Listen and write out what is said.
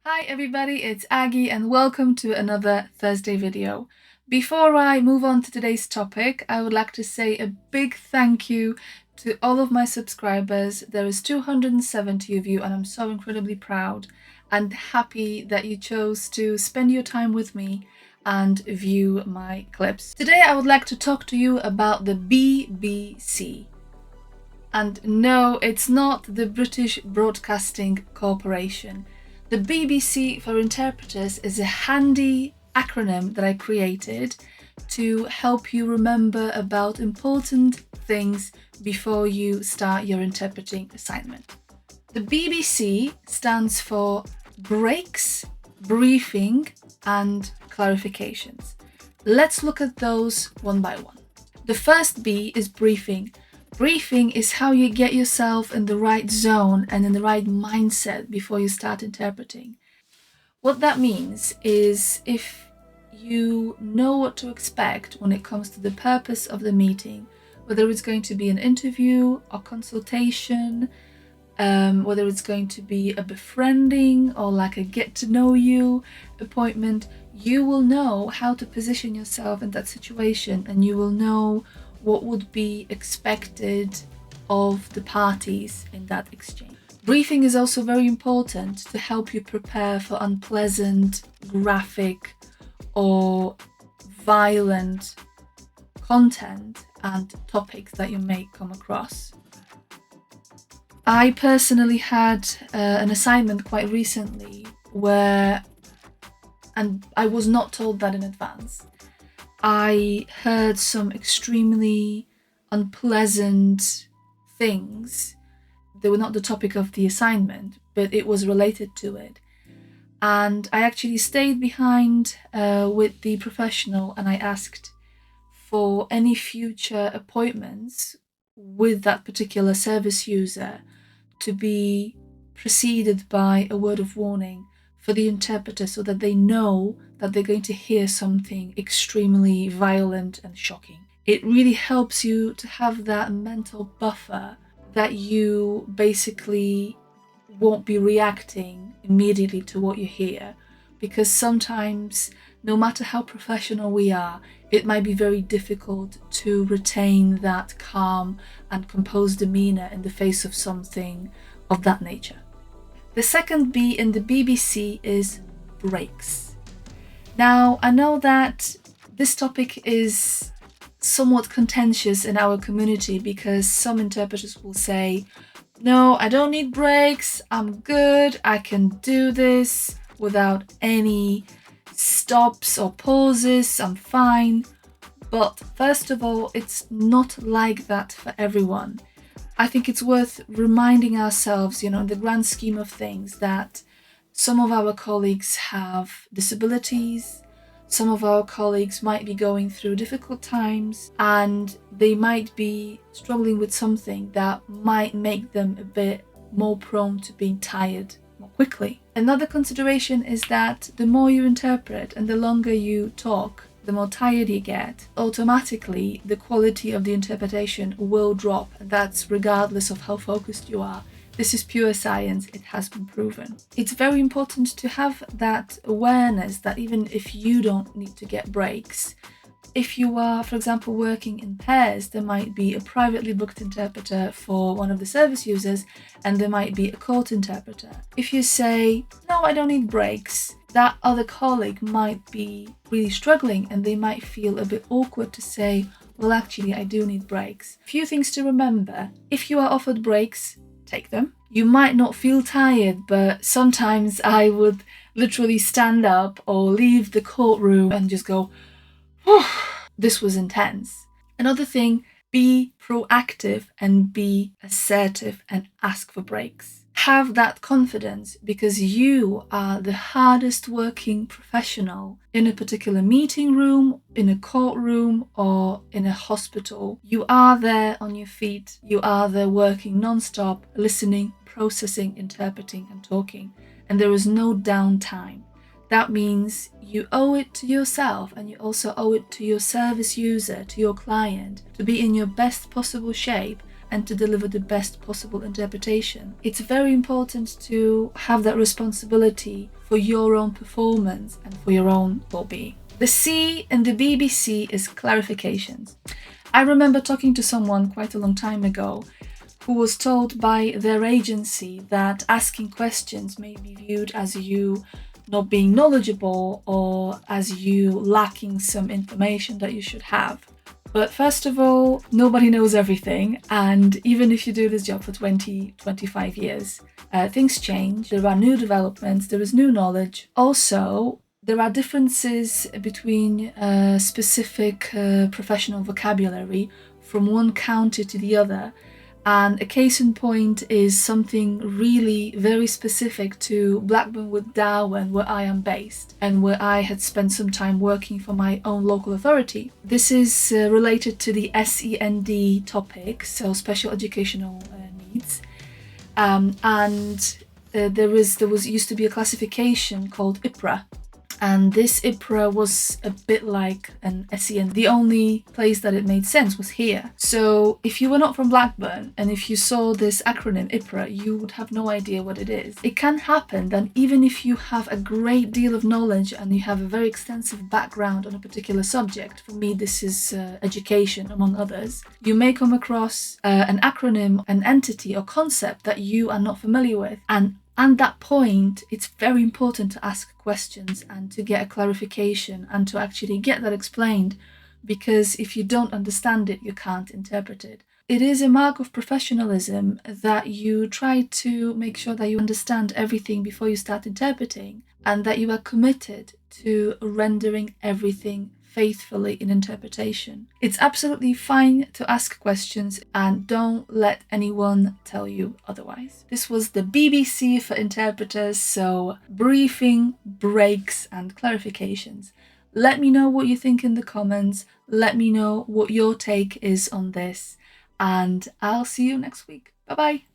Hi everybody, it's Aggie and welcome to another Thursday video. Before I move on to today's topic, I would like to say a big thank you to all of my subscribers. There is 270 of you and I'm so incredibly proud and happy that you chose to spend your time with me and view my clips. Today I would like to talk to you about the BBC. And no, it's not the British Broadcasting Corporation. The BBC for interpreters is a handy acronym that I created to help you remember about important things before you start your interpreting assignment. The BBC stands for breaks, briefing, and clarifications. Let's look at those one by one. The first B is briefing. Briefing is how you get yourself in the right zone and in the right mindset before you start interpreting. What that means is if you know what to expect when it comes to the purpose of the meeting, whether it's going to be an interview or consultation, whether it's going to be a befriending or like a get to know you appointment, you will know how to position yourself in that situation and you will know what would be expected of the parties in that exchange. Briefing is also very important to help you prepare for unpleasant, graphic, or violent content and topics that you may come across. I personally had an assignment quite recently where, and I was not told that in advance, I heard some extremely unpleasant things. They were not the topic of the assignment, but it was related to it. And I actually stayed behind with the professional and I asked for any future appointments with that particular service user to be preceded by a word of warning for the interpreter so that they know that they're going to hear something extremely violent and shocking. It really helps you to have that mental buffer that you basically won't be reacting immediately to what you hear, because sometimes, no matter how professional we are, it might be very difficult to retain that calm and composed demeanor in the face of something of that nature. The second B in the BBC is breaks. Now, I know that this topic is somewhat contentious in our community because some interpreters will say, no, I don't need breaks, I'm good, I can do this without any stops or pauses, I'm fine. But first of all, it's not like that for everyone. I think it's worth reminding ourselves, in the grand scheme of things, that some of our colleagues have disabilities, some of our colleagues might be going through difficult times, and they might be struggling with something that might make them a bit more prone to being tired more quickly. Another consideration is that the more you interpret and the longer you talk, the more tired you get, automatically the quality of the interpretation will drop. That's regardless of how focused you are. This is pure science, it has been proven. It's very important to have that awareness that even if you don't need to get breaks, if you are, for example, working in pairs, there might be a privately booked interpreter for one of the service users and there might be a court interpreter. If you say, no, I don't need breaks, that other colleague might be really struggling and they might feel a bit awkward to say, well, actually, I do need breaks. A few things to remember. If you are offered breaks, take them. You might not feel tired, but sometimes I would literally stand up or leave the courtroom and just go, whew, this was intense. Another thing, be proactive and be assertive and ask for breaks. Have that confidence because you are the hardest working professional in a particular meeting room, in a courtroom, or in a hospital. You are there on your feet. You are there working non-stop, listening, processing, interpreting, and talking. And there is no downtime. That means you owe it to yourself and you also owe it to your service user, to your client, to be in your best possible shape and to deliver the best possible interpretation. It's very important to have that responsibility for your own performance and for your own well-being. The C in the BBC is clarifications. I remember talking to someone quite a long time ago who was told by their agency that asking questions may be viewed as you not being knowledgeable or as you lacking some information that you should have. But first of all, nobody knows everything, and even if you do this job for 20, 25 years, things change, there are new developments, there is new knowledge. Also, there are differences between specific professional vocabulary from one county to the other. And a case in point is something really very specific to Blackburn with Darwen, where I am based and where I had spent some time working for my own local authority. This is related to the SEND topic, so special educational needs. There used to be a classification called IPRA. And this IPRA was a bit like an SEN. The only place that it made sense was here. So if you were not from Blackburn and if you saw this acronym IPRA, you would have no idea what it is. It can happen that even if you have a great deal of knowledge and you have a very extensive background on a particular subject, for me this is education among others, you may come across an acronym, an entity or concept that you are not familiar with. And at that point, it's very important to ask questions and to get a clarification and to actually get that explained, because if you don't understand it, you can't interpret it. It is a mark of professionalism that you try to make sure that you understand everything before you start interpreting, and that you are committed to rendering everything faithfully in interpretation. It's absolutely fine to ask questions and don't let anyone tell you otherwise. This was the BBC for interpreters, so briefing, breaks and clarifications. Let me know what you think in the comments. Let me know what your take is on this, and I'll see you next week. Bye bye.